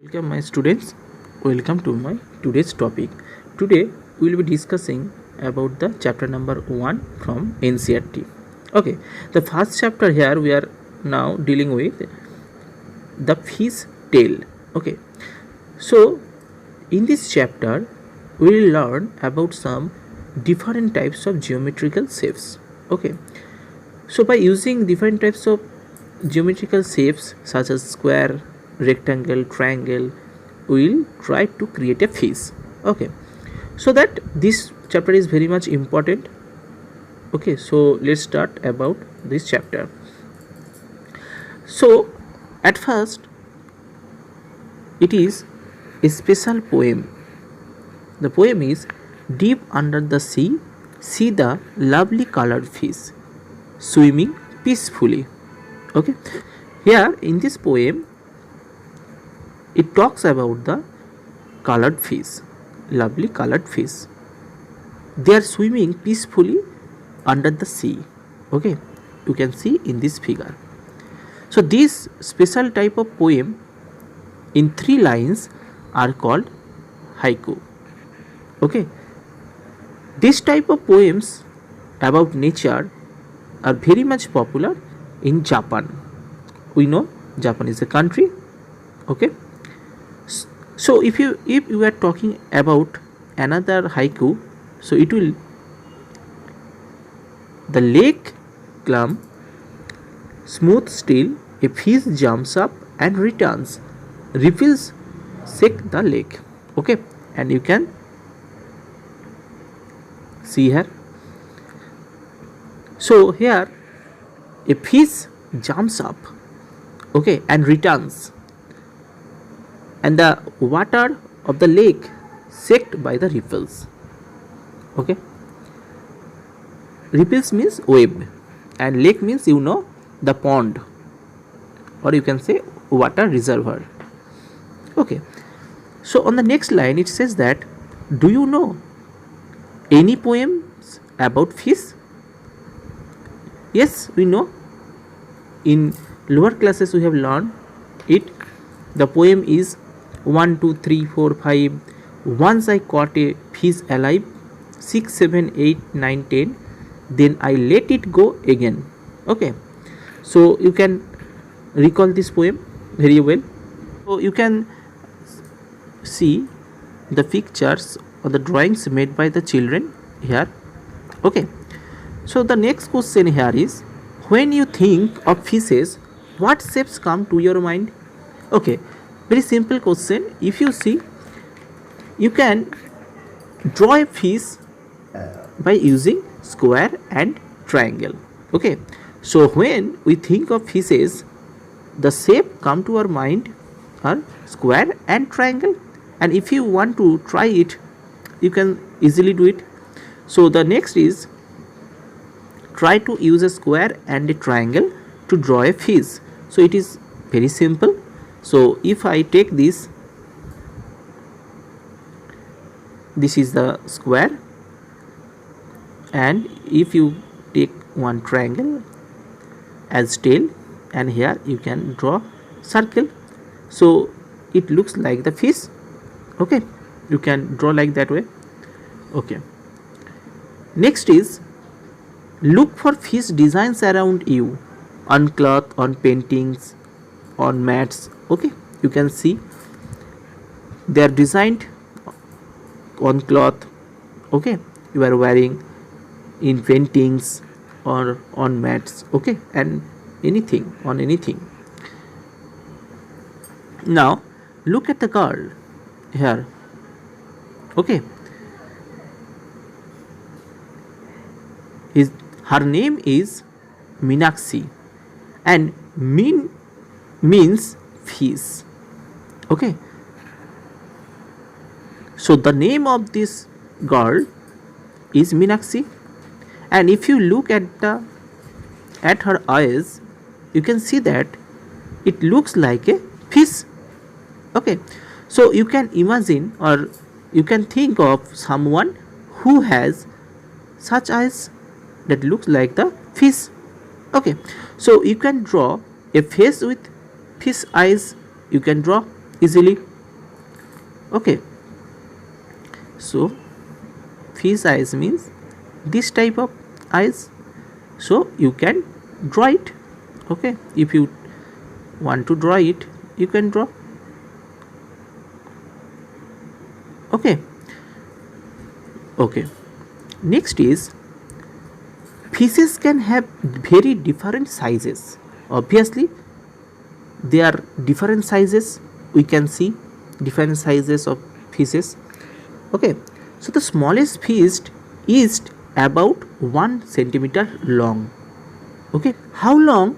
Welcome my students, welcome to my today's topic. Today we will be discussing about the chapter number 1 from NCERT. Okay, the first chapter here we are now dealing with the fish tail. Okay, so in this chapter we will learn about some different types of geometrical shapes. Okay, so by using different types of geometrical shapes such as square, rectangle, triangle, we'll try to create a fish. Okay, so that this chapter is very much important. Okay, so let's start about this chapter. So at first it is a special poem. The poem is deep under the sea, see the lovely colored fish swimming peacefully. Okay, here in this poem it talks about the colored fish, lovely colored fish. They are swimming peacefully under the sea. Okay, you can see in this figure. So this special type of poem in 3 lines are called haiku. Okay, this type of poems about nature are very much popular in Japan. We know Japan is a country. Okay, so if you are talking about another haiku, so it will the lake calm, smooth still, a fish jumps up and returns, ripples shake the lake. Okay, and you can see here. So here a fish jumps up, okay, and returns, and the water of the lake shaked by the ripples. Okay, ripples means wave and lake means the pond, or you can say water reservoir. Okay, so on the next line it says that, do you know any poems about fish? Yes, we know. In lower classes we have learned it. The poem is 1, 2, 3, 4, 5. Once I caught a fish alive. 6, 7, 8, 9, 10. Then I let it go again. Okay, so you can recall this poem very well. So you can see the pictures or the drawings made by the children here. Okay, so the next question here is, when you think of fishes, what shapes come to your mind? Okay, very simple question. If you see, you can draw a fish by using square and triangle. Okay, so when we think of fishes, the shape come to our mind are square and triangle, and if you want to try it, you can easily do it. So the next is, try to use a square and a triangle to draw a fish. So it is very simple. So if I take this is the square, and if you take one triangle as tail, and here you can draw circle, so it looks like the fish. Okay, you can draw like that way. Okay, next is, look for fish designs around you, on cloth, on paintings, on mats. Okay, you can see they are designed on cloth. Okay, you are wearing in paintings or on mats. Okay, and anything, on anything. Now look at the girl here. Okay, her name is Meenakshi, and means fish. Okay, so the name of this girl is Meenakshi, and if you look at her eyes, you can see that it looks like a fish. Okay, so you can imagine, or you can think of someone who has such eyes that looks like the fish. Okay, so you can draw a face with fish eyes, you can draw easily. Okay, so fish eyes means this type of eyes, so you can draw it. Okay, if you want to draw it, you can draw. Okay. Okay, next is fishes can have very different sizes. Obviously they are different sizes, we can see different sizes of fishes. Okay, so the smallest fish is about 1 centimeter long. Okay, how long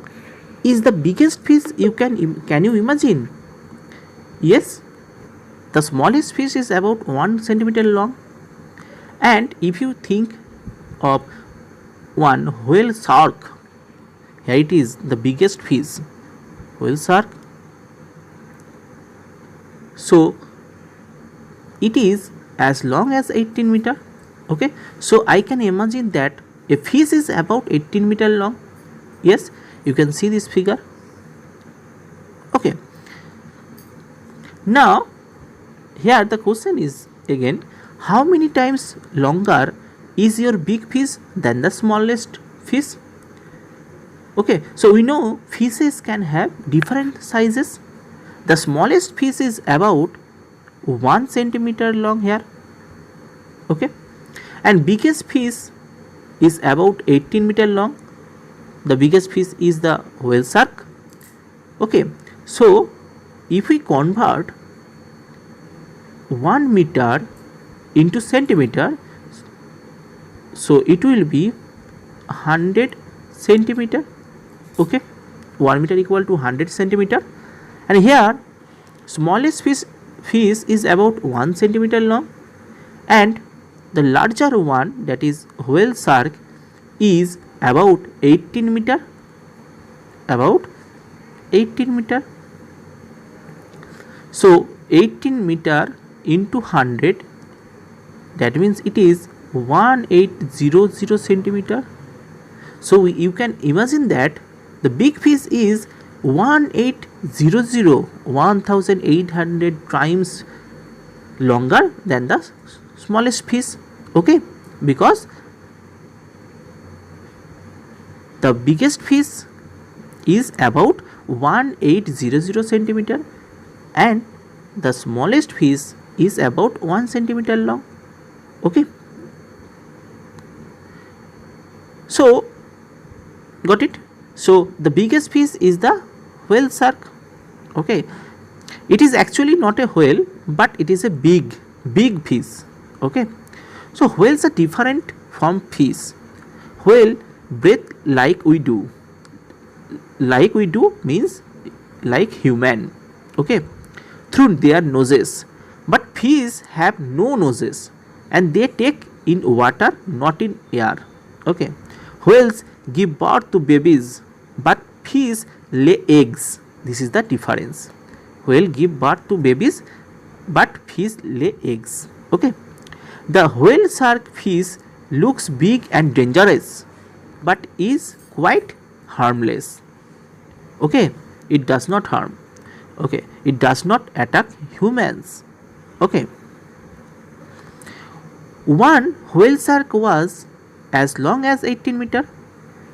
is the biggest fish? Can you imagine? Yes, the smallest fish is about 1 centimeter long. And if you think of one whale shark, here it is the biggest fish, whale shark. So it is as long as 18 meter. Okay, so I can imagine that a fish is about 18 meter long. Yes, you can see this figure. Okay, now here the question is again, how many times longer is your big fish than the smallest fish? Okay, so we know fishes can have different sizes. The smallest fish is about 1 centimeter long here. Okay, and biggest fish is about 18 meter long. The biggest fish is the whale shark. Okay, so if we convert 1 meter into centimeter, so it will be 100 centimeter. Okay, 1 meter equal to 100 centimeter, and here smallest fish is about 1 centimeter long, and the larger one, that is whale shark, is about 18 meter, about 18 meter. So 18 meter into 100, that means it is 1800 centimeter. So you can imagine that the big fish is 1800 times longer than the smallest fish. Okay, because the biggest fish is about 1800 centimeter and the smallest fish is about 1 centimeter long. Okay, so got it. So the biggest fish is the whale shark. Okay, it is actually not a whale, but it is a big fish. Okay, so whales are different from fish. Whale breathe like we do. Like we do means like human. Okay, through their noses, but fish have no noses and they take in water, not in air. Okay, whales give birth to babies, but fish lay eggs. This is the difference. Whale give birth to babies, but fish lay eggs. Okay, the whale shark fish looks big and dangerous, but is quite harmless. Okay, it does not harm. Okay, it does not attack humans. Okay, one whale shark was as long as 18 meter.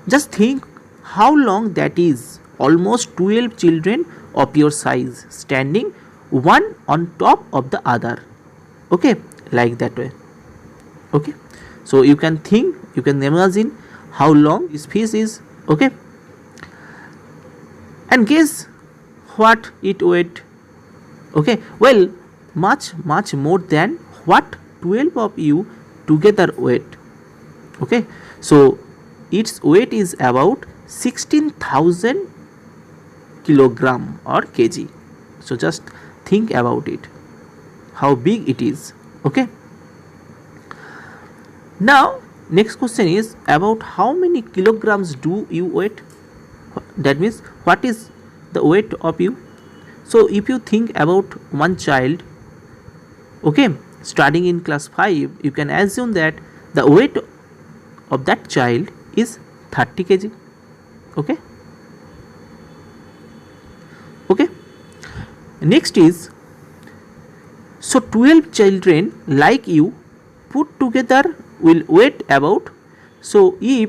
Just think how long that is. Almost 12 children of your size standing one on top of the other. Okay, like that way. Okay, so you can think, you can imagine how long this fish is. Okay, and guess what it weight? Okay, well, much more than what 12 of you together weight. Okay, so its weight is about 16,000 kilogram or kg. So just think about it, how big it is. Okay, now next question is about how many kilograms do you weight. That means what is the weight of you. So if you think about one child, okay, starting in class 5, you can assume that the weight of that child is 30 kg. Okay, okay, next is, So 12 children like you put together will weigh about, so if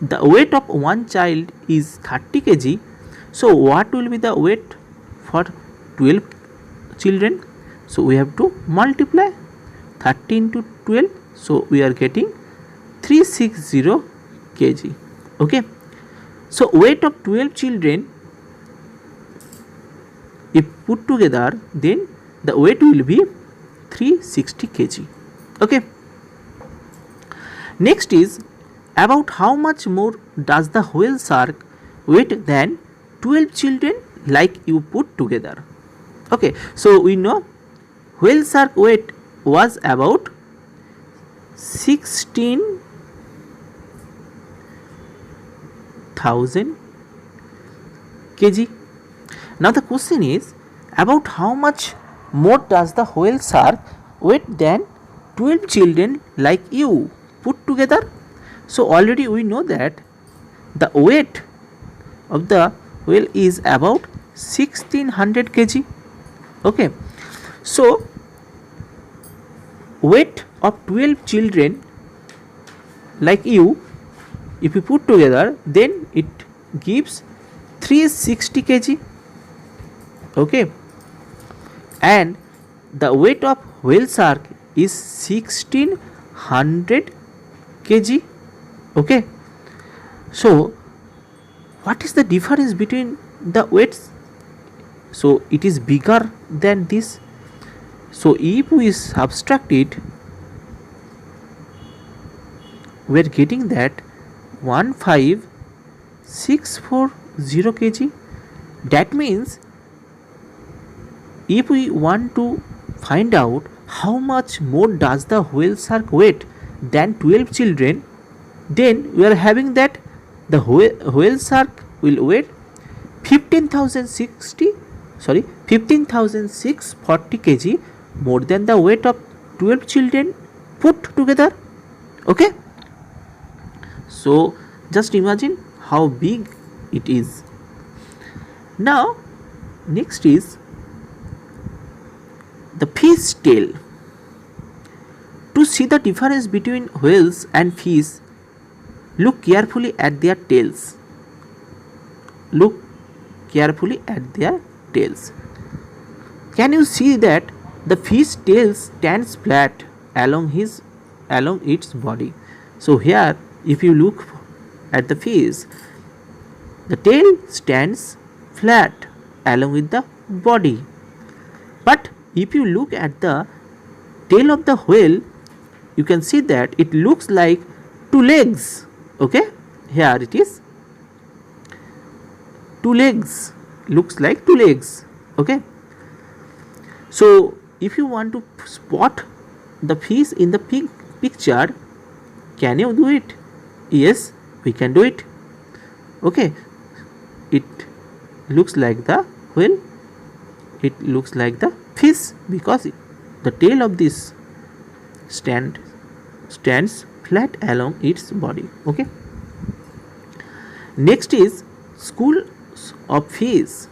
the weight of one child is 30 kg, so what will be the weight for 12 children? So we have to multiply 30 into 12, so we are getting 360 kg. Okay, so weight of 12 children if put together, then the weight will be 360 kg. Okay, next is about how much more does the whale shark weight than 12 children like you put together. Okay, so we know whale shark weight was about 16,000 kg. Now the question is about how much more does the whale shark weight than 12 children like you put together. So already we know that the weight of the whale is about 1600 kg. Okay, so weight of 12 children like you, if you put together, then it gives 360 kg. Okay, and the weight of whale shark is 1600 kg. Okay, so what is the difference between the weights? So it is bigger than this. So if we subtract it, we are getting that 15640 kg. That means if we want to find out how much more does the whale shark weight than 12 children, then we are having that the whale shark will weigh 15,640 kg more than the weight of 12 children put together. Okay, so just imagine how big it is. Now next is the fish tail. To see the difference between whales and fish, look carefully at their tails. Look carefully at their tails. Can you see that the fish tail stands flat along its body? So here, if you look at the fish, the tail stands flat along with the body. But if you look at the tail of the whale, you can see that it looks like two legs. Okay, here it is two legs, looks like two legs. Okay, so if you want to spot the fish in the picture, can you do it? Yes, we can do it. Okay, it looks like the whale, it looks like the fish because the tail of this stands flat along its body. Okay, next is schools of fish.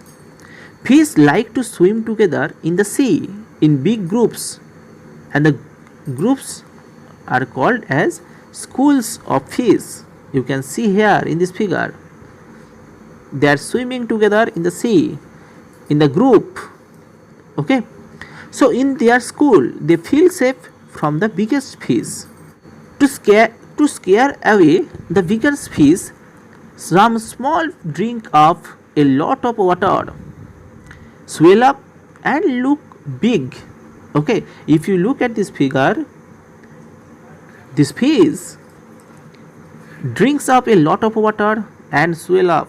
Fish like to swim together in the sea in big groups, and the groups are called as schools of fish. You can see here in this figure, they are swimming together in the sea in the group. Okay, so in their school they feel safe from the biggest fish. To scare away the biggest fish, some small drink of a lot of water, swell up and look big. Okay, if you look at this figure, this fish drinks up a lot of water and swell up.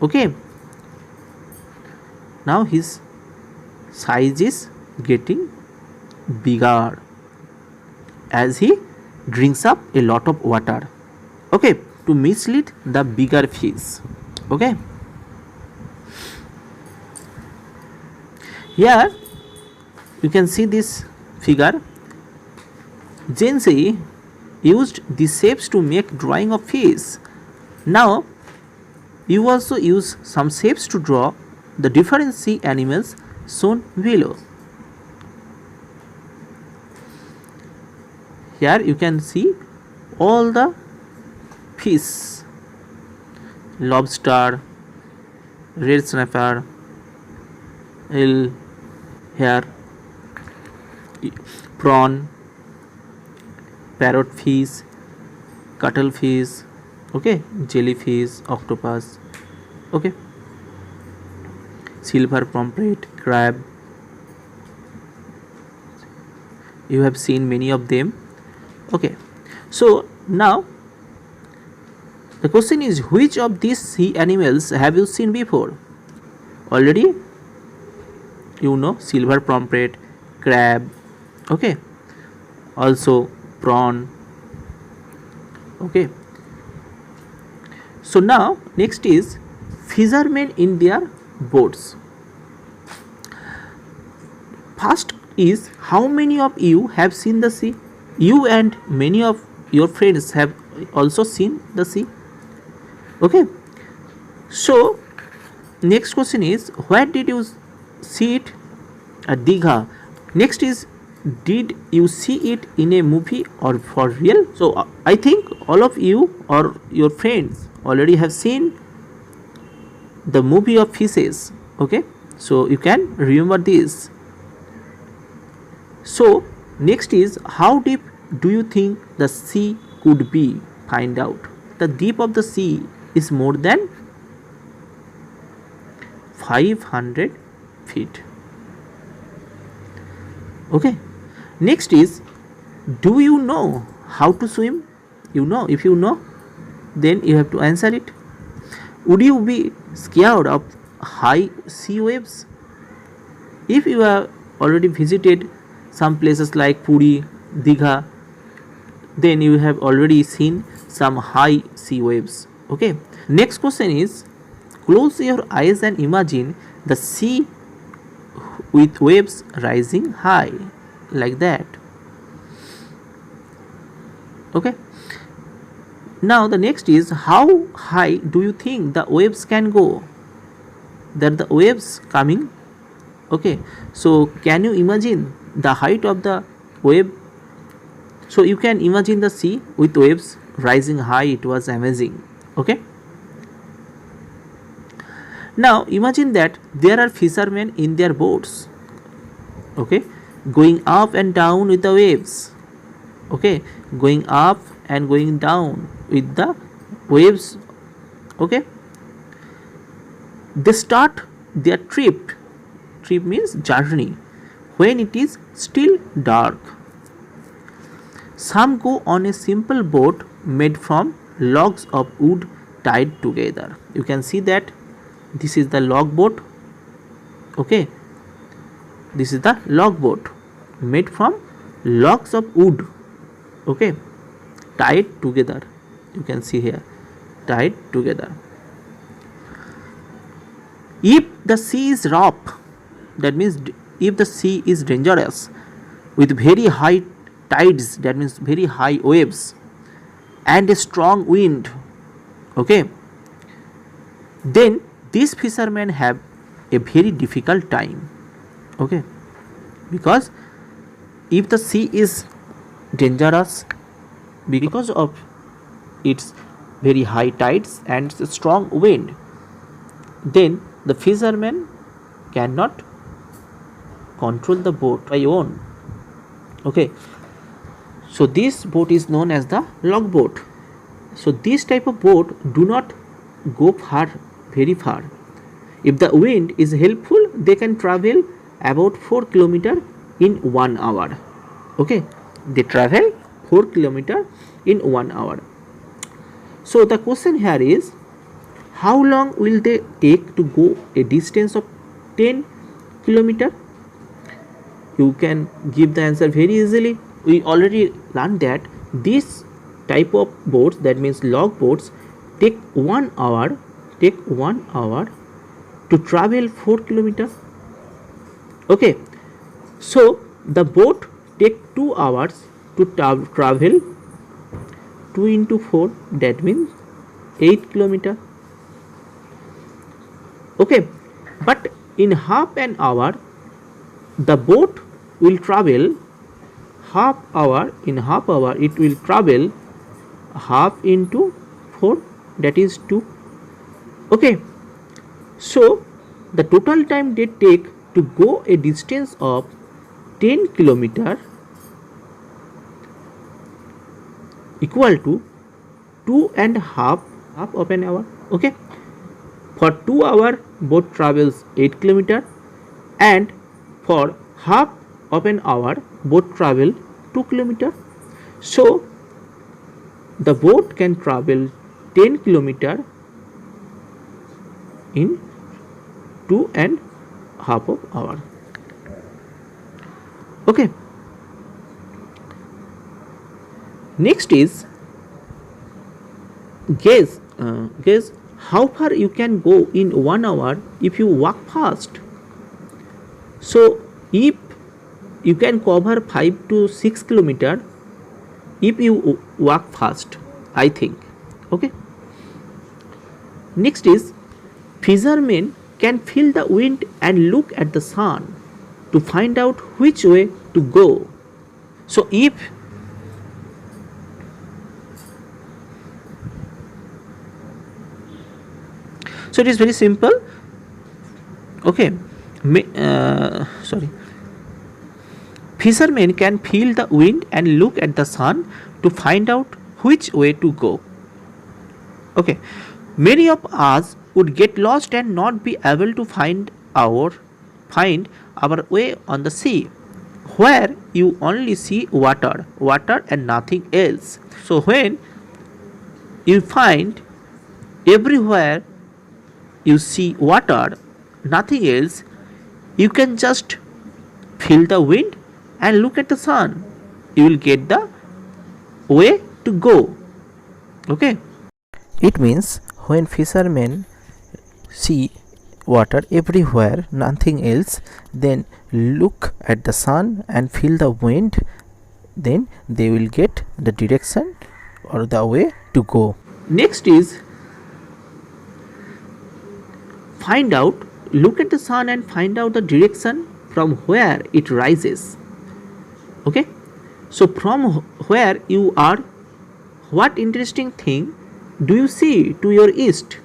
Okay, now his size is getting bigger as he drinks up a lot of water. Okay, to mislead the bigger fish. Okay, here you can see this figure. Jensi used these shapes to make drawing of fish. Now you also use some shapes to draw the different sea animals shown below. Here you can see all the fish, lobster, red snapper, eel, here prawn, parrotfish, cuttlefish, okay, jellyfish, octopus, okay, silver pomfret, crab. You have seen many of them, okay. So now the question is, which of these sea animals have you seen before? Already you know silver pomfret, crab, okay, also prawn, okay. So now next is fishermen in their boats. First is, how many of you have seen the sea? You and many of your friends have also seen the sea, okay. So next question is, where did you see it? At Digha. Next is, did you see it in a movie or for real? So I think all of you or your friends already have seen the movie of fishes, okay. So you can remember this. So next is, how deep do you think the sea could be? Find out. The deep of the sea is more than 500 feet, okay. Next is, do you know how to swim? You know, if you know, then you have to answer it. Would you be scared of high sea waves? If you have already visited some places like Puri, Digha, then you have already seen some high sea waves, okay. Next question is, close your eyes and imagine the sea with waves rising high, like that, okay. Now the next is, how high do you think the waves can go? That the waves coming, okay. So can you imagine the height of the wave? So you can imagine the sea with waves rising high. It was amazing, okay. Now imagine that there are fishermen in their boats, okay, going up and down with the waves, okay, going up and going down with the waves, okay. They start their trip means journey, when it is still dark. Some go on a simple boat made from logs of wood tied together. You can see that this is the log boat, okay. This is the log boat made from logs of wood, okay, tied together. You can see here, tied together. If the sea is rough, that means if the sea is dangerous with very high tides, that means very high waves and a strong wind, okay, then these fishermen have a very difficult time, okay, because if the sea is dangerous because of its very high tides and strong wind, then the fishermen cannot control the boat by own, okay. So this boat is known as the log boat. So this type of boat do not go very far. If the wind is helpful, they can travel about 4 km in 1 hour, okay. They travel 4 km in 1 hour. So the question here is, how long will they take to go a distance of 10 km? You can give the answer very easily. We already learned that this type of boats, that means log boats, take 1 hour to travel 4 km, okay. So the boat take 2 hours to travel 2 into 4, that means 8 km, okay. But in half an hour the boat will travel in half hour it will travel half into 4, that is 2. Okay, so the total time they take to go a distance of 10 kilometer equal to 2.5 of an hour. Okay, for 2 hour boat travels 8 kilometer, and for half of an hour boat travel 2 kilometer. So the boat can travel 10 kilometer in 2.5 of hour. Okay, next is guess how far you can go in 1 hour if you walk fast. So if you can cover 5 to 6 kilometer if you walk fast, I think. Okay, next is fishermen can feel the wind and look at the sun to find out which way to go. So it is very simple. Okay, fishermen can feel the wind and look at the sun to find out which way to go. Okay, many of us would get lost and not be able to find our way on the sea, where you only see water and nothing else. So when you find everywhere you see water, nothing else, you can just feel the wind and look at the sun. You will get the way to go. Okay, it means when fishermen see water everywhere, nothing else, then look at the sun and feel the wind, then they will get the direction or the way to go. Next is look at the sun and find out the direction from where it rises. Okay, so from where you are, what interesting thing do you see to your east?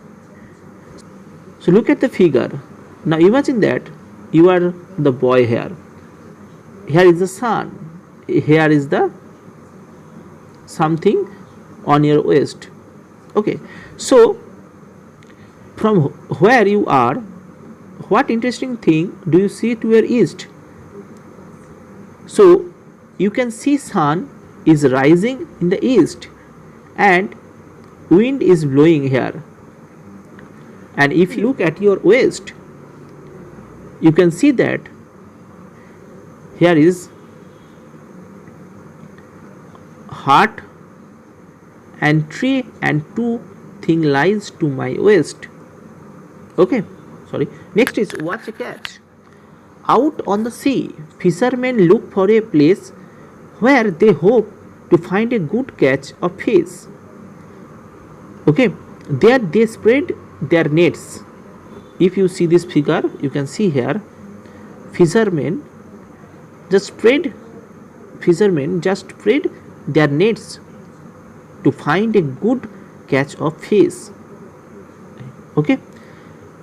So look at the figure. Now imagine that you are the boy here. Here is the sun. Here is the something on your waist. Okay, so from where you are, what interesting thing do you see to your east? So you can see sun is rising in the east and wind is blowing here. And if you look at your west, you can see that here is heart and tree and two thing lies to my west. Okay, sorry. Next is what's a catch? Out on the sea, fishermen look for a place where they hope to find a good catch of fish. Okay, there they spread their nets. If you see this figure, you can see here fishermen just spread their nets to find a good catch of fish. Okay,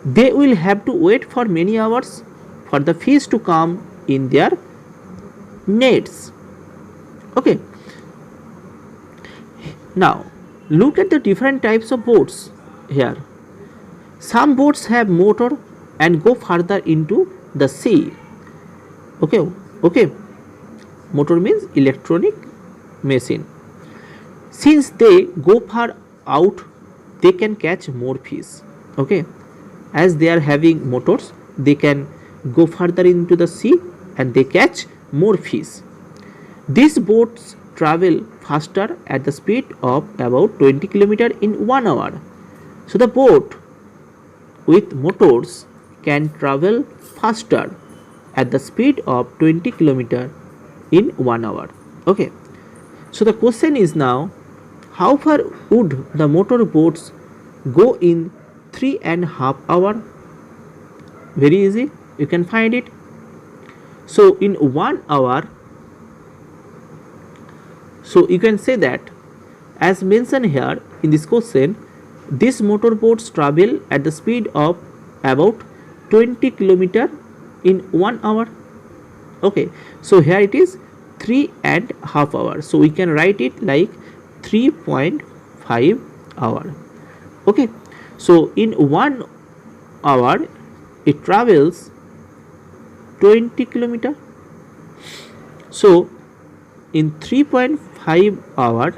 they will have to wait for many hours for the fish to come in their nets. Okay, now look at the different types of boats here. Some boats have motor and go further into the sea. Okay, motor means electronic machine. Since they go far out, they can catch more fish. Okay, as they are having motors, they can go further into the sea and they catch more fish. These boats travel faster at the speed of about 20 km in 1 hour. So the boat with motors can travel faster at the speed of 20 km in 1 hour. Okay, so the question is now, how far would the motor boats go in 3.5 hours? Very easy, you can find it. So in 1 hour So you can say that, as mentioned here in this question, these motorboats travel at the speed of about 20 km in 1 hour. Okay, so here it is 3.5 hours, so we can write it like 3.5 hour. Okay, so in 1 hour it travels 20 km. So in 3.5 hour,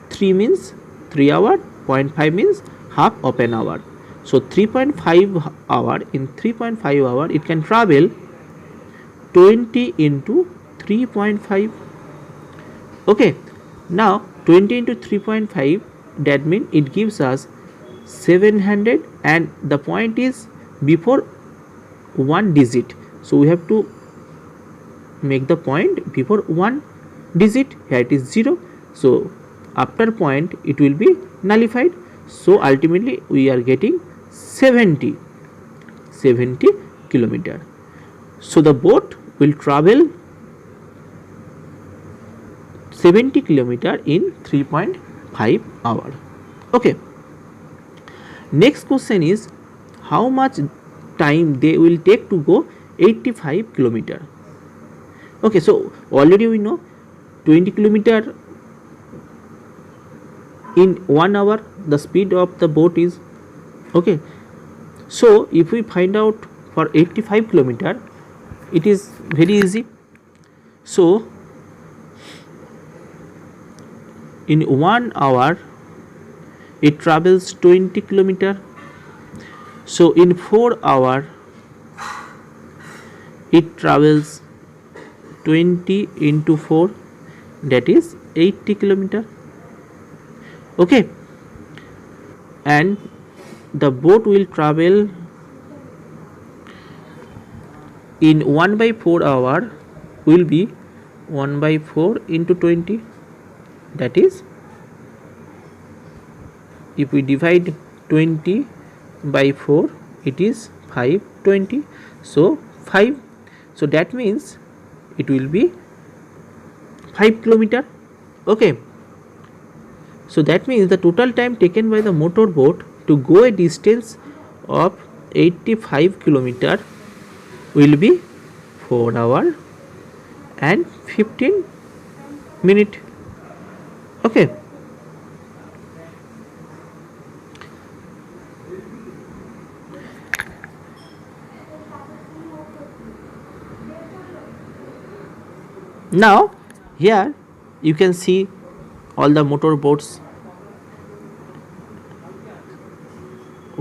3 means 3 hour, 0.5 means half of an hour. So 3.5 hour, in 3.5 hour it can travel 20 into 3.5. Okay, now 20 into 3.5, that means it gives us 700, and the point is before one digit, so we have to make the point before one digit. Here it is 0, so after point it will be nullified, so ultimately we are getting 70 km. So the boat will travel 70 km in 3.5 hour. Okay, next question is how much time they will take to go 85 km. Okay, so already we know 20 km in 1 hour the speed of the boat is. Okay, so if we find out for 85 km, it is very easy. So in 1 hour it travels 20 km. So in 4 hour it travels 20 into 4, that is 80 km. Okay, and the boat will travel in 1/4 hour will be 1/4 into 20, that is, if we divide 20 by 4 it is 520, so 5, so that means it will be 5 km. Okay, so that means the total time taken by the motor boat to go a distance of 85 km will be 4 hour and 15 minute. Okay, now here you can see all the motor boats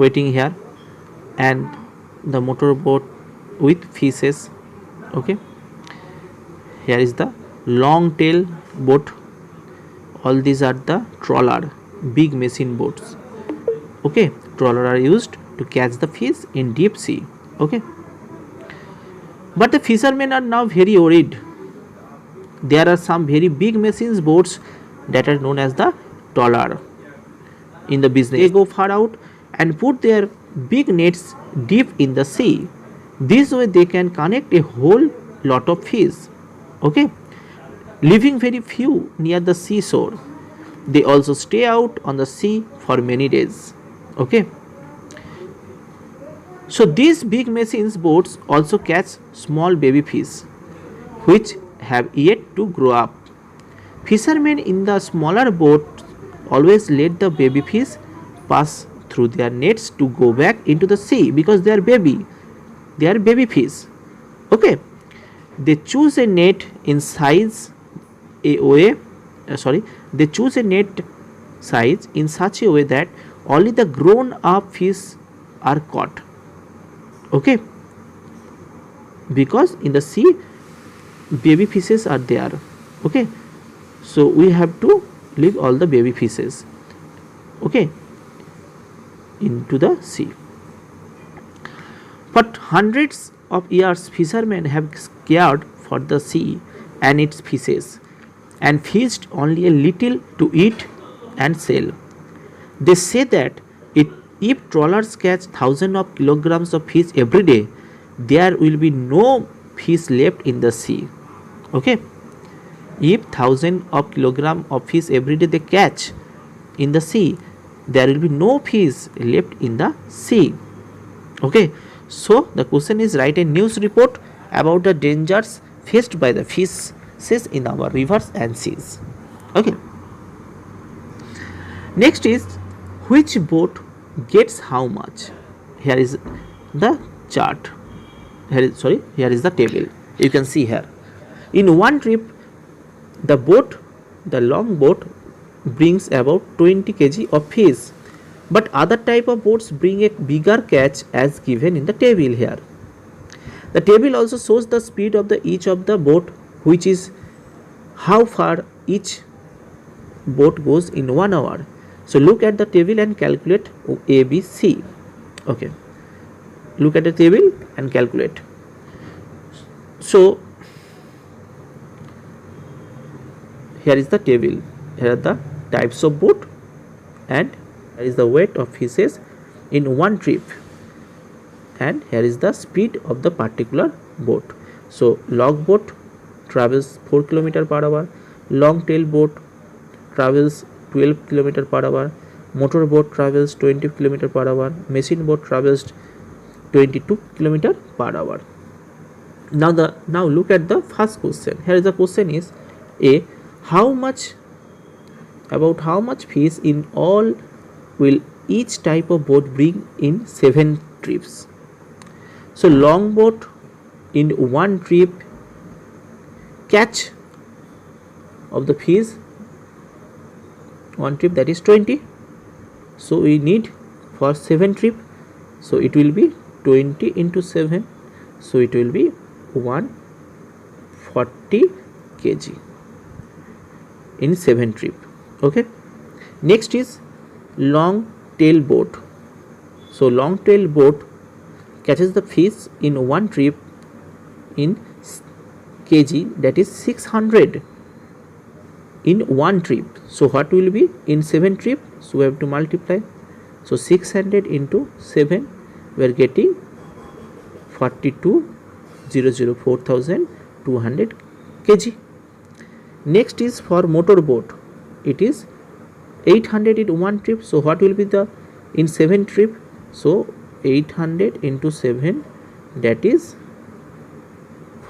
waiting here, and the motor boat with fishes. Okay, here is the long tail boat, all these are the trawler, big machine boats. Okay, trawler are used to catch the fish in deep sea. Okay, but the fishermen are now very worried. There are some very big machines boats that are known as the trawler in the business. They go far out and put their big nets deep in the sea. This way they can connect a whole lot of fish. Okay, leaving very few near the seashore. They also stay out on the sea for many days. Okay, so these big machines boats also catch small baby fish which have yet to grow up. Fishermen in the smaller boats always let the baby fish pass through their nets to go back into the sea because they are baby fish. Okay, they choose a net in size a way they choose a net size in such a way that only the grown up fish are caught. Okay, because in the sea baby fishes are there. Okay, so we have to leave all the baby fishes, okay, into the sea. For hundreds of years fishermen have cared for the sea and its fishes and fished only a little to eat and sell. They say that if trawlers catch thousands of kilograms of fish every day, there will be no fish left in the sea. Okay, If thousand of kilogram of fish every day they catch in the sea, there will be no fish left in the sea. Okay, so the question is, write a news report about the dangers faced by the fishes in our rivers and seas. Okay, next is, which boat gets how much? Here is the chart. Here is the table. You can see here. In one trip, the long boat brings about 20 kg of fish, but other type of boats bring a bigger catch as given in the table here. The table also shows the speed of each of the boat, which is how far each boat goes in 1 hour. So look at the table and calculate A, B, C. Okay, look at the table and calculate. So here is the table. Here are the types of boat and here is the weight of fishes in one trip, and here is the speed of the particular boat. So log boat travels 4 km per hour, long tail boat travels 12 km per hour, motor boat travels 20 km per hour, machine boat travels 22 km per hour. Now look at the first question. Here the question is, A, how much fish in all will each type of boat bring in 7 trips? So long boat in one trip catch of the fish, one trip, that is 20. So we need for 7 trip, so it will be 20 into 7, so it will be 140 kg in 7 trip. Okay, next is long tail boat. So long tail boat catches the fish in one trip in kg, that is 600 in one trip. So what will be in 7 trip? So we have to multiply. So 600 into 7, we are getting 4,200 kg. Next is for motor boat. It is 800 in one trip. So what will be the in 7 trip? So 800 into 7, that is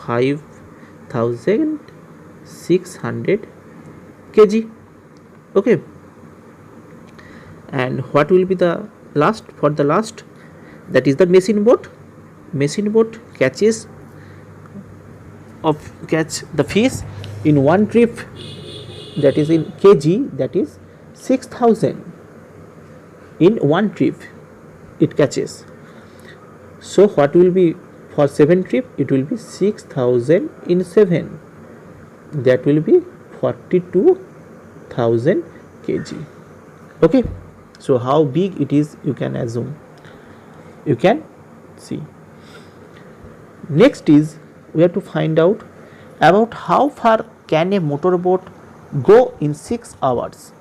5,600 kg. Okay, and what will be the last? For the last, that is the machine boat. Machine boat catch the fish in one trip, that is in kg, that is 6,000 in one trip it catches. So what will be for 7 trip? It will be 6,000 in 7, that will be 42,000 kg. Okay, so how big it is, you can assume, you can see. Next is, we have to find out about how far can a motorboat go in 6 hours.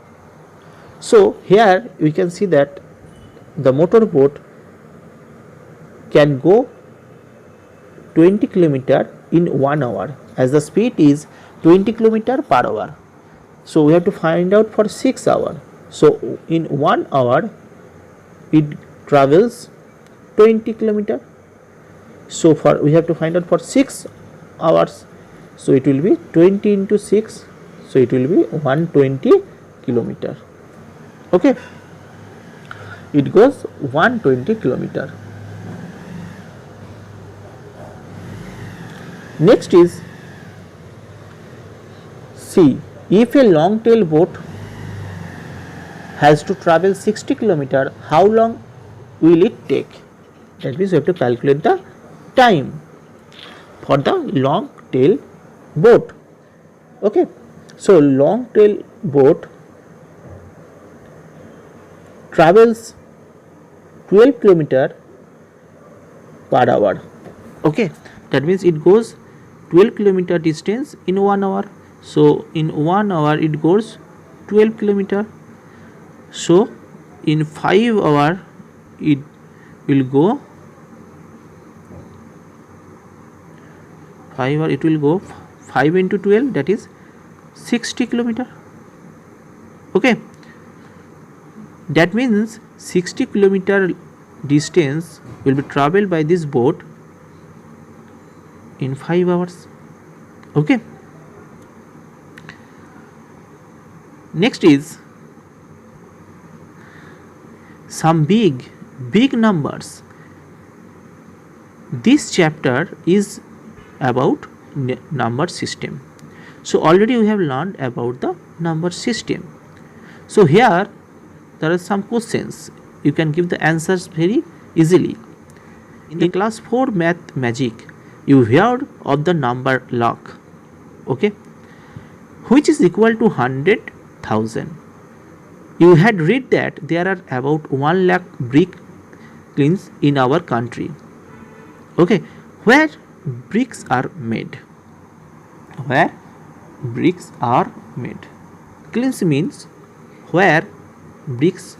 So here we can see that the motorboat can go 20 km in 1 hour, as the speed is 20 km per hour. So we have to find out for 6 hours. So in 1 hour it travels 20 km. So we have to find out for 6 hours. So it will be 20 into 6. So it will be 120 km. Okay, it goes 120 km. Next is, see, if a long tail boat has to travel 60 km, how long will it take? That means we have to calculate the time for the long tail boat. Okay, so long tail boat travels 12 km per hour. Okay, that means it goes 12 km distance in 1 hour. So in 1 hour it goes 12 km. So in 5 hours it will go 5 into 12, that is 60 kilometer. Okay, that means 60 kilometer distance will be traveled by this boat in 5 hours. Okay, next is some big numbers. This chapter is about number system. So already we have learned about the number system. So here there are some questions. You can give the answers very easily. In the class 4 math magic, you heard of the number lakh, okay, which is equal to 100,000. You had read that there are about 1 lakh brick kilns in our country. Okay, where bricks are made. Where bricks are made. Kilns means where bricks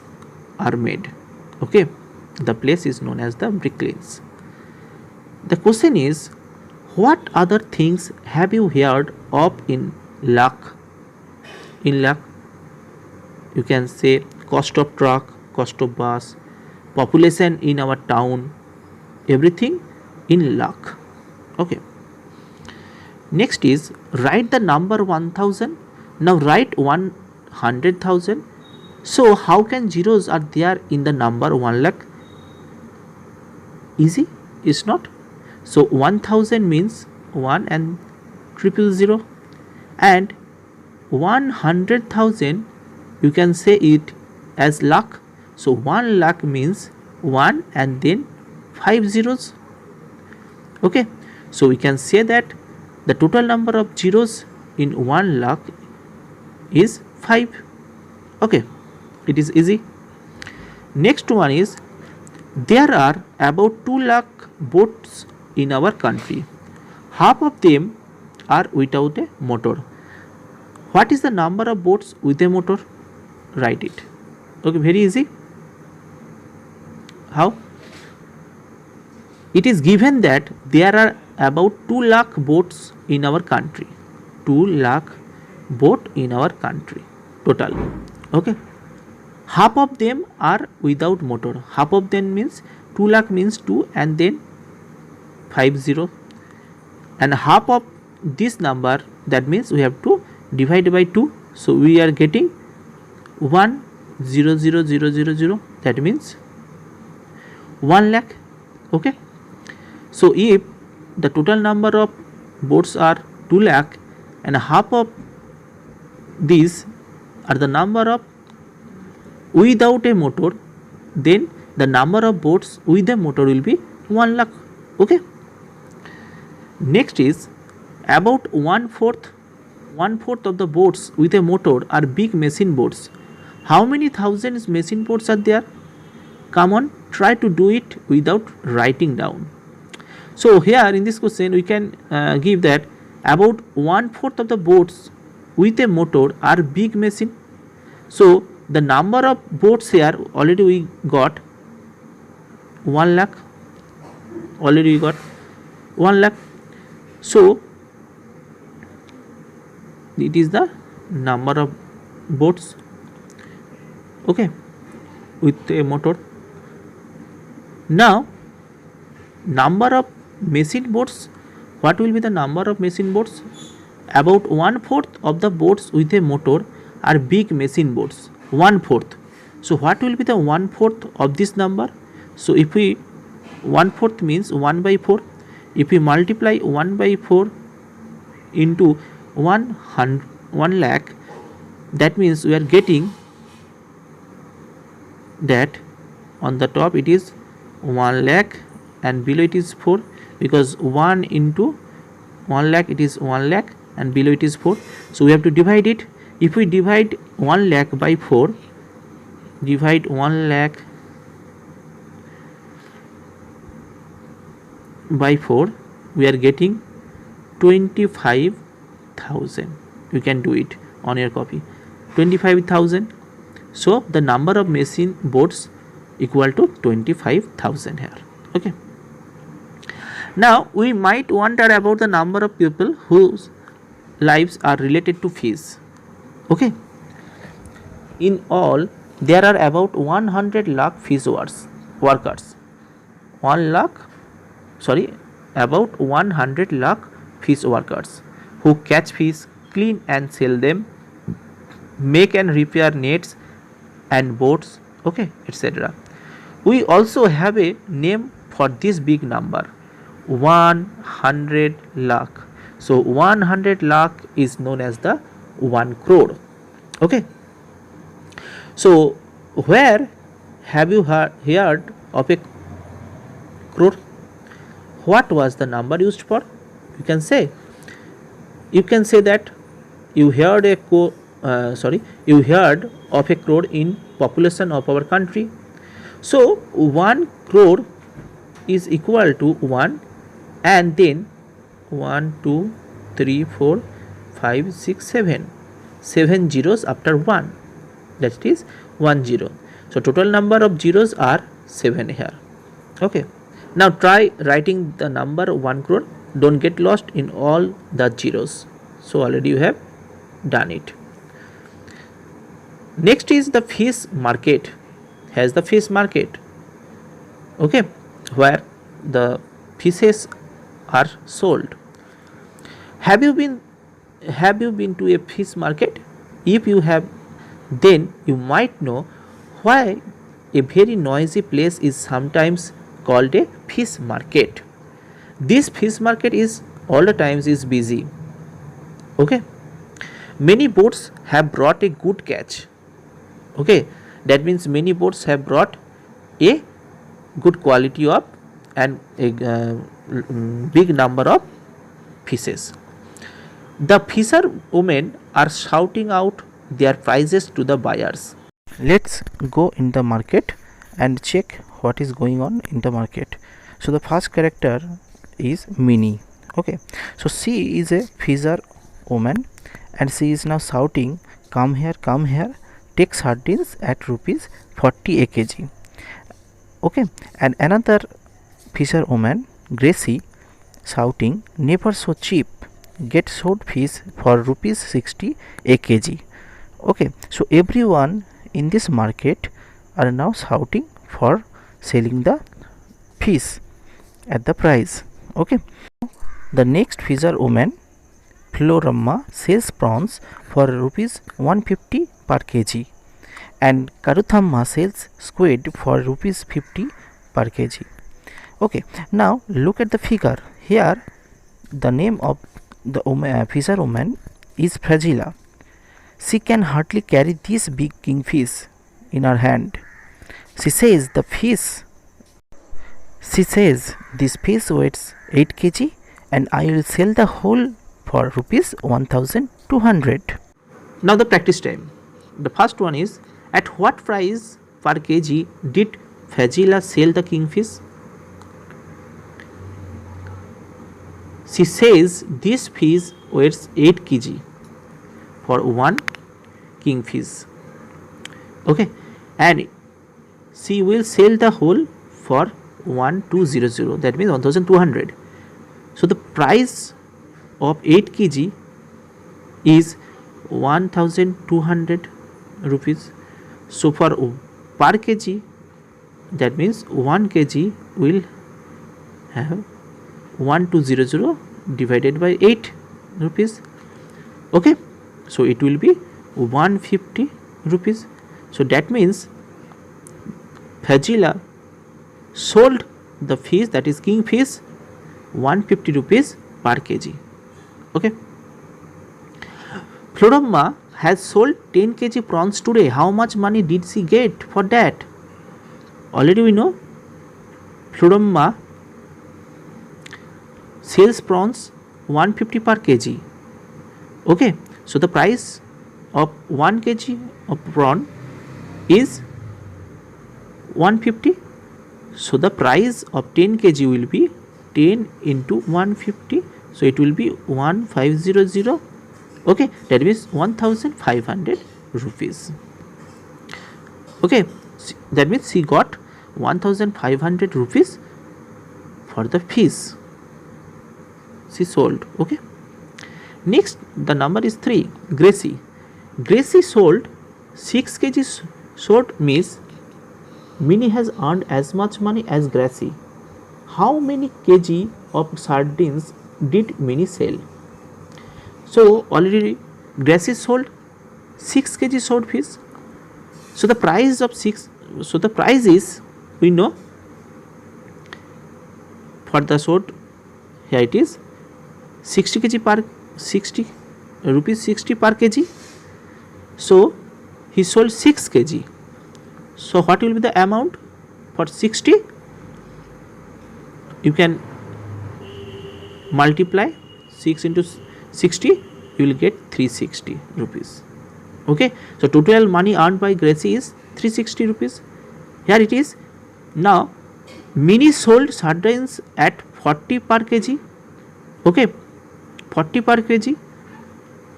are made. Okay, the place is known as the brick kilns. The question is, what other things have you heard of in lakh? In lakh, you can say cost of truck, cost of bus, population in our town, everything in lakh. Okay, next is write the number 1000. Now write 100,000. So how can zeros are there in the number 1 lakh? Easy, is not? So 1000 means 1 and 000, and 100,000 you can say it as lakh. So 1 lakh means 1 and then 5 zeros. Okay, so we can say that the total number of zeros in 1 lakh is 5. Okay, it is easy. Next one is, there are about 2 lakh boats in our country. Half of them are without a motor. What is the number of boats with a motor? Write it. Okay, very easy. How? It is given that there are about 2 lakh boats in our country. 2 lakh boat in our country total. Okay, half of them are without motor. Half of them means 2 lakh means 2 and then 50, and half of this number, that means we have to divide by 2. So we are getting 1,000,000, that means 1 lakh. Okay, so if the total number of boats are 2 lakh and half of these are the number of without a motor, then the number of boats with a motor will be 1 lakh. Okay, next is about 1/4 of the boats with a motor are big machine boats. How many thousands machine boats are there? Come on, try to do it without writing down. So here in this question we can give that about 1/4 of the boats with a motor are big machine. So the number of boats here already we got 1 lakh. Already we got 1 lakh. So it is the number of boats, okay, with a motor. Now number of machine boats, what will be the number of machine boats? About 1/4 of the boats with a motor are big machine boats. 1/4. So what will be the 1/4 of this number? So if we 1/4 means 1/4. If we multiply 1/4 into 1 lakh, that means we are getting that on the top it is 1 lakh and below it is 4, because 1 into 1 lakh it is 1 lakh and below it is 4. So we have to divide it. If we divide 1 lakh by 4, divide 1 lakh by 4, we are getting 25,000. You can do it on your copy, 25,000. So the number of machine boats equal to 25,000 here. Okay, now we might wonder about the number of people whose lives are related to fish. Okay, in all there are about 100 lakh fish workers 1 lakh sorry about 100 lakh fish workers who catch fish, clean and sell them, make and repair nets and boats, okay, etc. We also have a name for this big number, 100 lakh. So 100 lakh is known as the 1 crore. Okay, so where have you heard of a crore? What was the number used for? You can say that you heard you heard of a crore in population of our country. So 1 crore is equal to 1 and then 1 2 3 4 5 6 7 7 zeros after 1, that is 1 0. So total number of zeros are 7 here. Okay, now try writing the number 1 crore. Don't get lost in all the zeros. So already you have done it. Next is the fish market. Has the fish market, okay, where the fishes are sold. Have you been to a fish market? If you have, then you might know why a very noisy place is sometimes called a fish market. This fish market is all the times is busy. Okay, many boats have brought a good catch. Okay, that means many boats have brought a good quality of and a big number of fishes. The fisherwomen are shouting out their prices to the buyers. Let's go in the market and check what is going on in the market. So the first character is Minnie. Okay, so she is a fisherwoman and she is now shouting, come here, take sardines at rupees 40 a kg. Okay, and another fisherwoman, Gracie, shouting, never so cheap, get sold fish for rupees 60 a kg. Okay, so everyone in this market are now shouting for selling the fish at the price. Okay, the next fisherwoman, Floramma, sells prawns for rupees 150 per kg and Karuthamma sells squid for rupees 50 per kg. Okay, now look at the figure. Here the name of the fisherwoman is Fragila. She can hardly carry this big kingfish in her hand. She says this fish weighs 8 kg and I will sell the whole for rupees 1200. Now the practice time. The first one is, at what price per kg did Fragila sell the kingfish? She says this fish weighs 8 kg for 1 kingfish. Okay, and she will sell the whole for 1200, that means 1200. So the price of 8 kg is 1200 rupees. So for per kg, that means 1 kg will have 1200 divided by 8 rupees. Okay, so it will be 150 rupees. So that means Fragila sold the fish, that is kingfish, 150 rupees per kg. Okay, Floramma has sold 10 kg prawns today. How much money did she get for that? Already we know Floramma sells prawns 150 per kg. Okay, so the price of 1 kg of prawn is 150. So the price of 10 kg will be 10 into 150. So it will be 1500. Okay, that means 1500 rupees. Okay, that means she got 1500 rupees for the fish she sold. Okay, Next, the number is 3. Gracie. Gracie sold 6 kg short means Minnie has earned as much money as Gracie. How many kg of sardines did Minnie sell? So already Gracie sold 6 kg short fish. So the price of 6. So the price is, we know, for the short, here it is 60 kg per 60 rupees 60 per kg. So he sold 6 kg. So what will be the amount for 60? You can multiply 6 into 60, you will get 360 rupees. Okay, so total money earned by Gracie is 360 rupees. Here it is. Now Minnie sold sardines at 40 per kg. Okay, 40 per kg.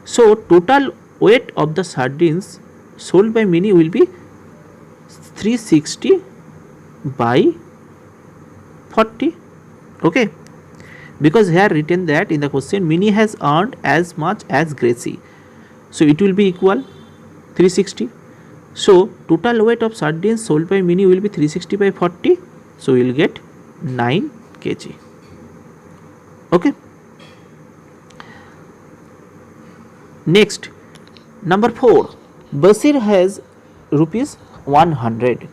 So total weight of the sardines sold by Minnie will be 360 by 40. Okay, because here written that in the question Minnie has earned as much as Gracie, so it will be equal 360. So total weight of sardines sold by Minnie will be 360 by 40, so we will get 9 kg. Okay, next, number 4. Basir has rupees 100.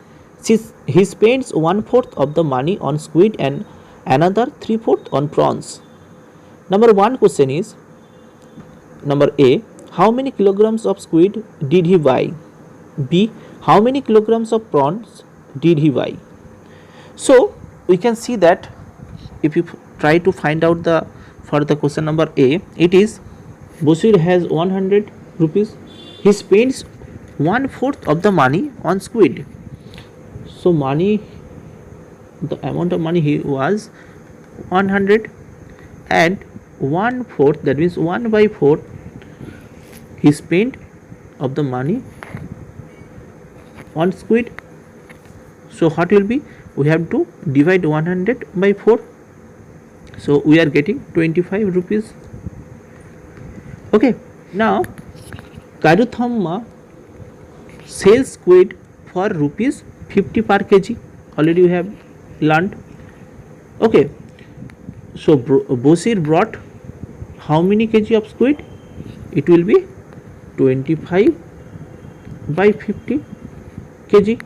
He spends 1/4 of the money on squid and another 3/4 on prawns. Number 1 question is, number A, how many kilograms of squid did he buy? B, how many kilograms of prawns did he buy? So we can see that if you try to find out the, for the question number A, it is Basir has 100 rupees. He spends 1/4 of the money on squid. So money, the amount of money he was 100, and 1/4, that means 1/4 he spent of the money on squid. So what will be, we have to divide 100 by 4, so we are getting 25 rupees. Okay, now Karuthamma sells squid for rupees 50 per kg. Already we have learned. Okay, so Basir brought how many kg of squid? It will be 25 by 50 kg.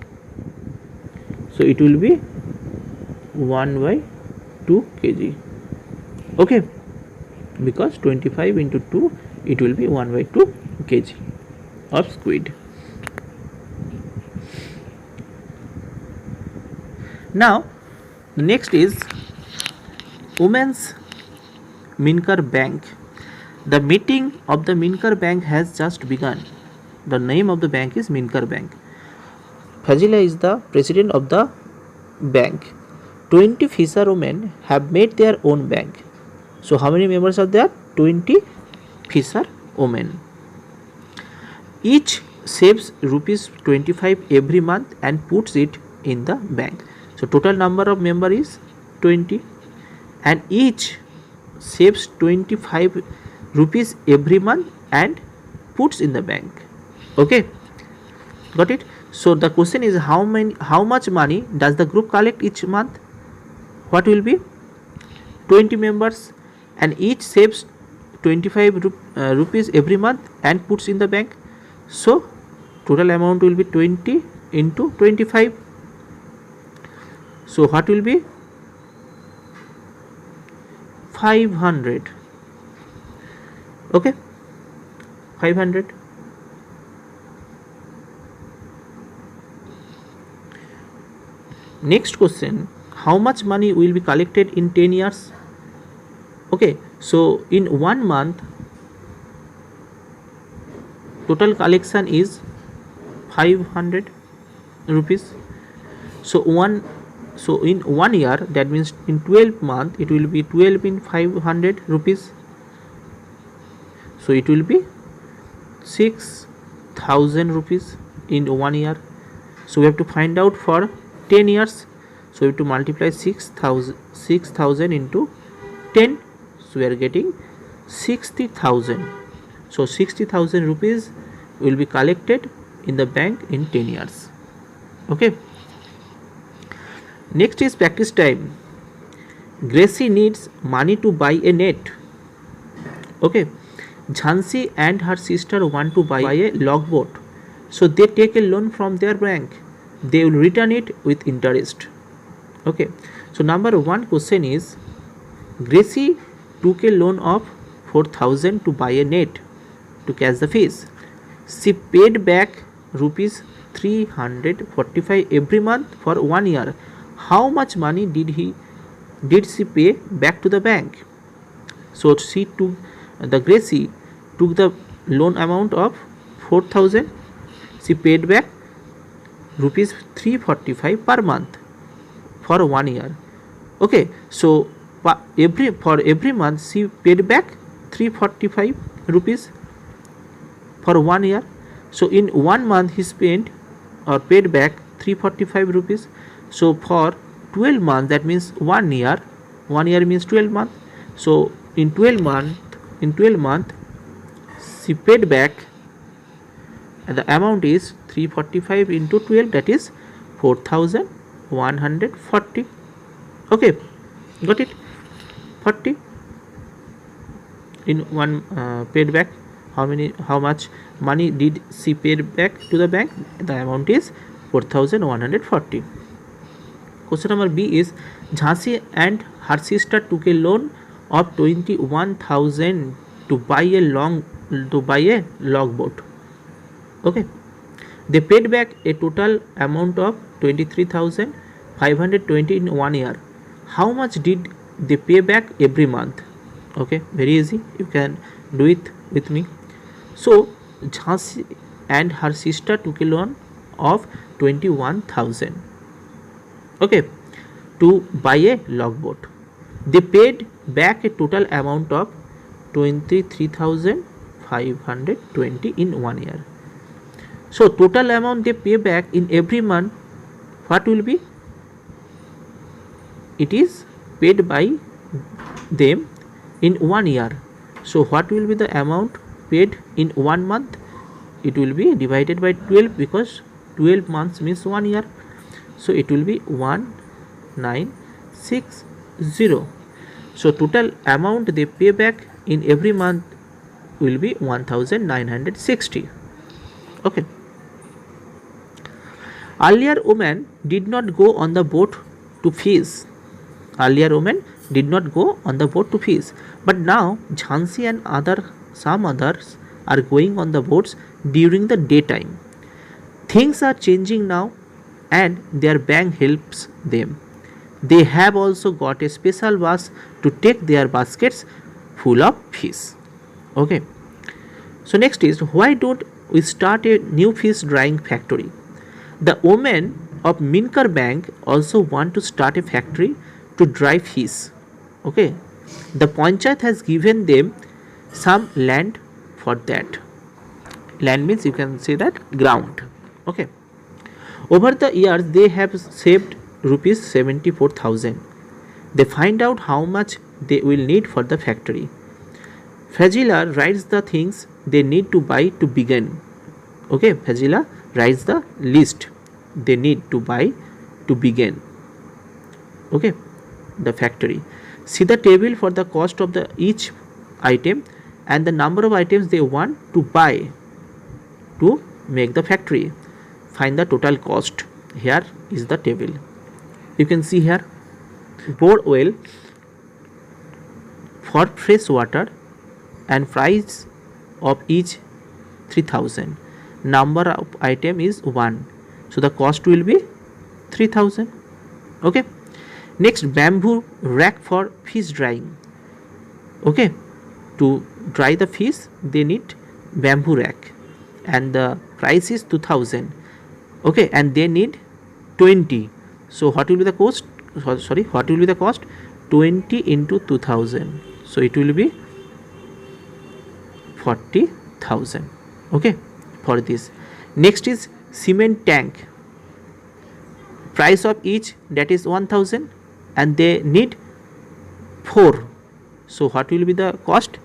So it will be 1/2 kg. Okay, because 25 into 2, it will be 1/2 kg of squid. Now next is Women's Minkar Bank. The meeting of the Minkar Bank has just begun. The name of the bank is Minkar Bank. Fazila is the president of the bank. 20 fisherwomen have made their own bank. So how many members are there? 20 fisherwomen. Each saves rupees 25 every month and puts it in the bank. So total number of member is 20, and each saves 25 rupees every month and puts in the bank. Okay, got it? So the question is, how much money does the group collect each month? What will be? 20 members and each saves 25 rupees every month and puts in the bank. So total amount will be 20 into 25. So what will be? 500. Okay, 500. Next question, how much money will be collected in 10 years? Okay, so in 1 month total collection is 500 rupees. So in 1 year, that means in 12 months, it will be 12 in 500 rupees. So it will be 6,000 rupees in 1 year. So we have to find out for 10 years. So we have to multiply 6,000 into 10. So we are getting 60,000. So 60,000 rupees will be collected in the bank in 10 years. Okay. Next is practice time. Gracie needs money to buy a net. Okay. Jhansi and her sister want to buy a logboat. So they take a loan from their bank. They will return it with interest. Okay. So number one question is, Gracie took a loan of 4,000 to buy a net to catch the fish. She paid back rupees 345 every month for 1 year. How much money did she pay back to the bank? So the Gracie took the loan amount of 4,000. She paid back rupees 345 per month for 1 year. Okay, so for every month she paid back 345 rupees for 1 year. So in 1 month he spent or paid back 345 rupees. So for 12 months, that means 1 year. 1 year means 12 months. So in 12 month she paid back, and the amount is 345 into 12, that is 4,140. Okay, got it? 40 in one paid back. How much money did she paid back to the bank? The amount is 4,140. Question number B is, Jhansi and her sister took a loan of 21,000 to buy a logboat. Okay, they paid back a total amount of 23,520 in 1 year. How much did they pay back every month? Okay, very easy, you can do it with me. So Jhansi and her sister took a loan of 21,000, okay, to buy a logboat. They paid back a total amount of 23,520 in 1 year. So total amount they pay back in every month, what will be? It is paid by them in 1 year. So what will be the amount paid in 1 month? It will be divided by 12, because 12 months means 1 year. So it will be 1960. So total amount they pay back in every month will be 1960. Okay. Earlier woman did not go on the boat to fish. But now Jhansi and some others are going on the boats during the daytime. Things are changing now and their bank helps them. They have also got a special bus to take their baskets full of fish. Okay. So next is, why don't we start a new fish drying factory? The women of Minkar Bank also want to start a factory to dry fish. Okay. The Panchayat has given them some land for that. Land means you can say that ground. Okay. Over the years they have saved rupees 74,000. They find out how much they will need for the factory. Fazila writes the things they need to buy to begin. Okay, Fazila writes the list they need to buy to begin. Okay, the factory. See the table for the cost of each item and the number of items they want to buy to make the factory. Find the total cost. Here is the table. You can see here, bore well for fresh water and price of each 3,000. Number of item is 1. So the cost will be 3,000. Okay. Next, bamboo rack for fish drying. Okay. To dry the fish they need bamboo rack and the price is 2,000. Okay, and they need 20. So what will be the cost? What will be the cost? 20 into 2,000. So it will be 40,000. Okay, for this. Next is cement tank. Price of each, that is 1,000, and they need 4. So what will be the cost?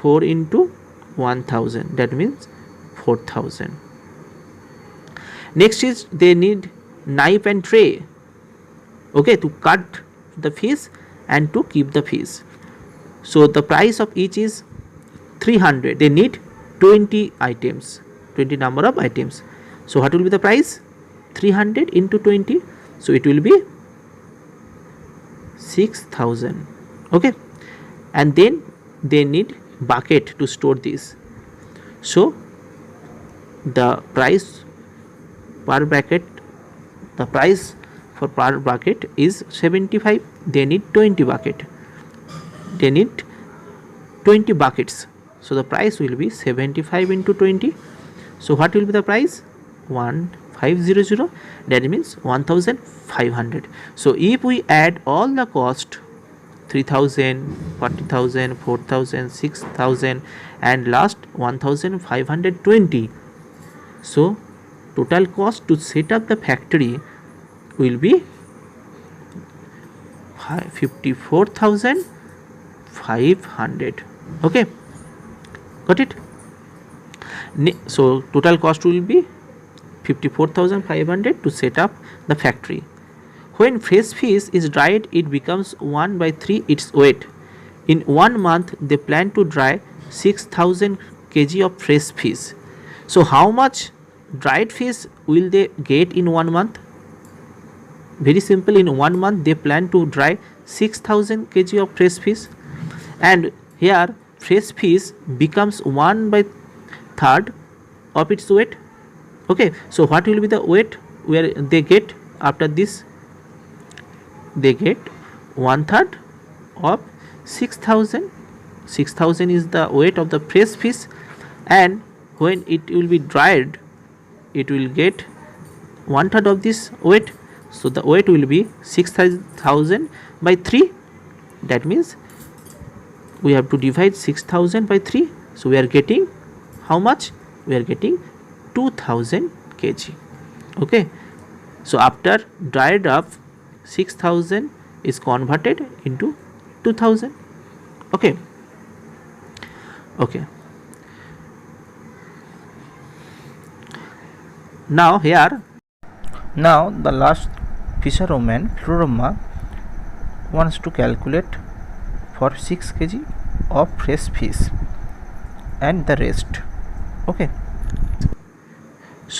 4 into 1000, that means 4000. Next is they need knife and tray, okay, to cut the fish and to keep the fish. So the price of each is 300. They need 20 items, 20 number of items. So what will be the price? 300 into 20, so it will be 6000. Okay, and then they need bucket to store this. So the price per bucket, the price for per bucket is 75. They need 20 bucket, they need 20 buckets, so the price will be 75 into 20. So what will be the price? 1500, that means 1500. So if we add all the cost, 3000, 40,000, 4,000, 6,000 and last 1520, so total cost to set up the factory will be 54,500. Okay, got it? So total cost will be 54,500 to set up the factory. When fresh fish is dried, it becomes 1/3 its weight. In 1 month, they plan to dry 6,000 kg of fresh fish. So how much dried fish will they get in 1 month? Very simple, in 1 month they plan to dry 6,000 kg of fresh fish, and here fresh fish becomes 1/3 of its weight. Okay, so what will be the weight where they get after this? They get 1/3 of 6,000. 6,000 is the weight of the fresh fish, and when it will be dried, it will get 1/3 of this weight. So the weight will be 6,000 by 3. That means we have to divide 6,000 by 3. So we are getting how much? We are getting 2,000 kg. Okay, so after dried up, 6,000 is converted into 2,000. Okay, okay. Now here, now the last fisherwoman Floroma wants to calculate for 6 kg of fresh fish and the rest. Okay,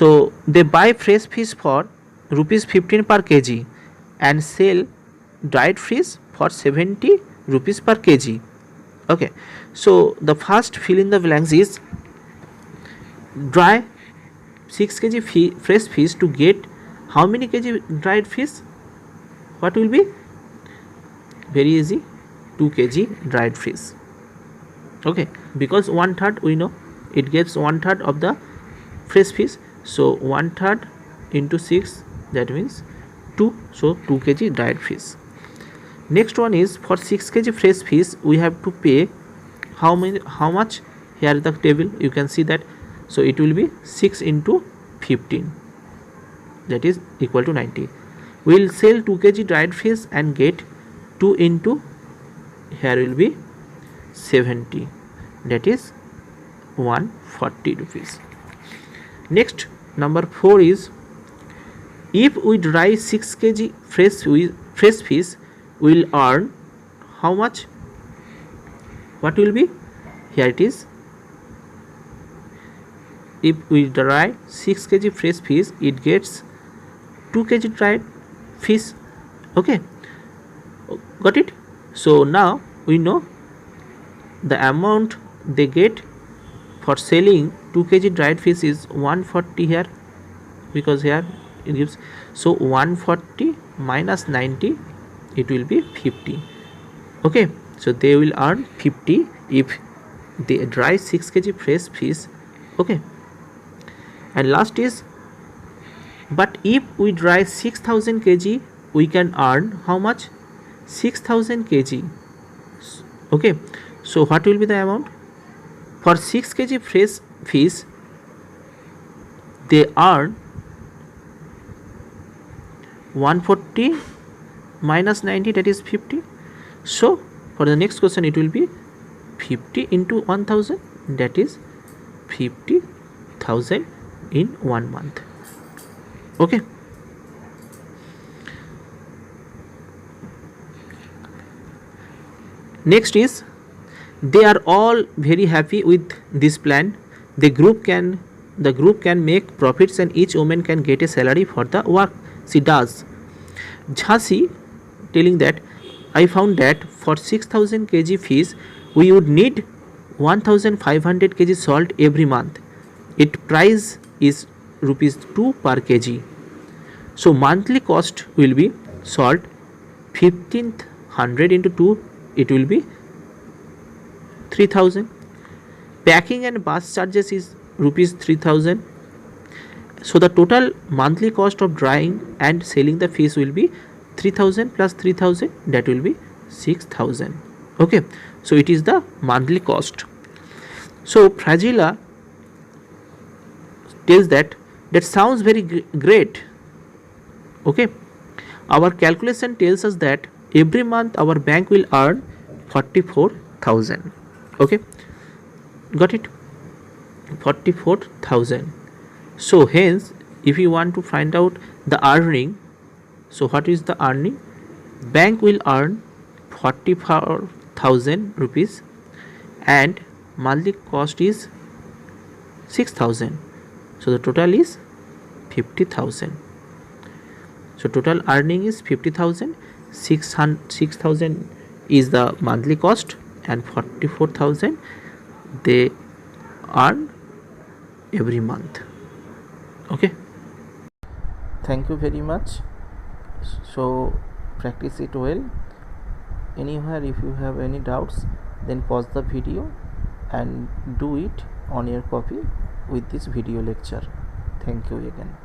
so they buy fresh fish for rupees 15 per kg and sell dried fish for 70 rupees per kg. Okay, so the first fill in the blanks is dry 6 kg fresh fish to get how many kg dried fish? What will be? Very easy, 2 kg dried fish. Okay, because 1/3 we know it gets 1/3 of the fresh fish, so 1/3 into 6, that means 2, so 2 kg dried fish. Next one is for 6 kg fresh fish we have to pay how much? Here is the table, you can see that. So it will be 6 into 15, that is equal to 90. We will sell 2 kg dried fish and get 2 into, here will be 70, that is 140 rupees. Next, number 4 is if we dry 6 kg fresh fish, we will earn how much? What will be? Here it is. If we dry 6 kg fresh fish, it gets 2 kg dried fish. Okay, got it? So now we know the amount they get for selling 2 kg dried fish is 140 here, because here it gives, so 140 minus 90, it will be 50. Okay, so they will earn 50 if they dry 6 kg fresh fish. Okay, and last is, but if we dry 6,000 kg, we can earn how much? 6,000 kg. Okay, so what will be the amount? For 6 kg fresh fish, they earn 140 minus 90, that is 50. So for the next question it will be 50 into 1000, that is 50,000 in 1 month. Okay. Next is, they are all very happy with this plan. The group can make profits and each woman can get a salary for the work she does. Jhansi telling that, I found that for 6000 kg fish we would need 1500 kg salt every month. Its price is rupees 2 per kg. So monthly cost will be salt 1500 into 2, it will be 3000. Packing and bus charges is rupees 3000. So the total monthly cost of drying and selling the fish will be 3000 plus 3000, that will be 6000. Okay, so it is the monthly cost. So Fragila tells that sounds very great. Okay, our calculation tells us that every month our bank will earn 44,000. Okay, got it? 44,000. So hence, if you want to find out the earning, so what is the earning? Bank will earn 44,000 rupees and monthly cost is 6,000. So the total is 50,000. So total earning is 50,000. 6,000 is the monthly cost and 44,000 they earn every month. Okay, thank you very much. So practice it well. Anywhere if you have any doubts, then pause the video and do it on your copy with this video lecture. Thank you again.